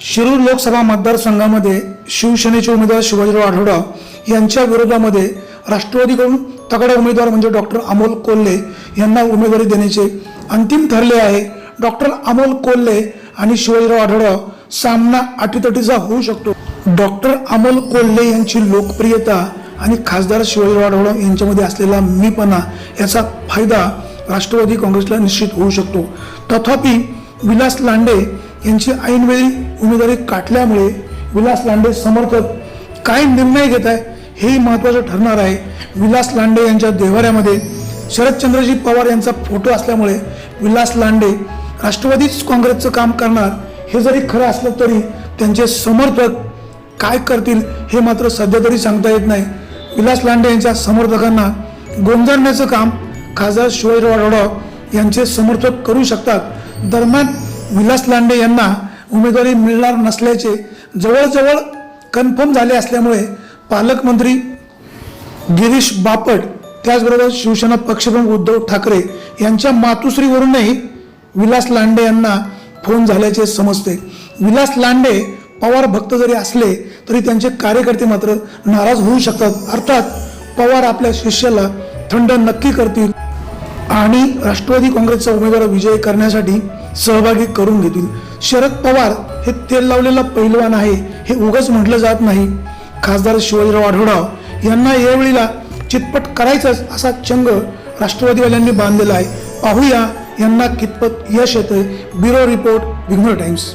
शिरूर लोकसभा मतदारसंघामध्ये शिवसेनेचे उमेदवार शिवाजीराव आढळराव यांच्या विरोधामध्ये राष्ट्रवादीकडून तगडा उमेदवार म्हणजे डॉक्टर अमोल कोल्हे यांना उमेदवारी देण्याचे अंतिम ठरले आहे। डॉक्टर अमोल कोल्हे आणि शिवाजीराव आढळराव सामना अटीतटीचा होऊ शकतो। डॉक्टर अमोल कोल्हे यांची लोकप्रियता आणि खासदार शिवाजीराव आढळराव यांच्यामध्ये असलेला मीपणा याचा फायदा राष्ट्रवादी काँग्रेसला निश्चित होऊ शकतो। तथापि विलास लांडे यांची ऐनवेळी उमेदवारी काटल्यामुळे विलास लांडे समर्थक काय निर्णय घेत आहे हेही महत्त्वाचं ठरणार आहे। विलास लांडे यांच्या देव्हाऱ्यामध्ये शरदचंद्रजी पवार यांचा फोटो असल्यामुळे विलास लांडे राष्ट्रवादी काँग्रेसचं काम करणार हे जरी खरं असलं तरी त्यांचे समर्थक काय करतील हे मात्र सध्या तरी सांगता येत नाही। विलास लांडे यांच्या समर्थकांना गोंजारण्याचं काम खासदार शिवाजीराव आढळराव यांचे समर्थक करू शकतात। दरम्यान विलास लांडे यांना उमेदवारी मिळणार नसल्याचे जवळजवळ कन्फर्म झाले असल्यामुळे पालकमंत्री गिरीश बापट त्याचबरोबर शिवसेना पक्षप्रमुख उद्धव ठाकरे यांच्या मातुश्रीवरूनही विलास लांडे यांना फोन झाल्याचे समजते। विलास लांडे पवार भक्त जरी असले तरी त्यांचे कार्यकर्ते मात्र नाराज होऊ शकतात। अर्थात पवार आपल्या शिष्याला थंड नक्की करतील आणि राष्ट्रवादी काँग्रेसचा उमेदवार विजय करण्यासाठी सहभागी करून घेतील। शरद पवार हे तेल लावलेला पैलवान आहे हे उगाच म्हटलं जात नाही। खासदार शिवाजीराव आढळराव यांना यावेळीला चितपट करायचंच असा चंग राष्ट्रवादीवाल्यांनी बांधलेला आहे। पाहूया यांना कितपत यश येतंय। ब्युरो रिपोर्ट विघ्नर टाइम्स।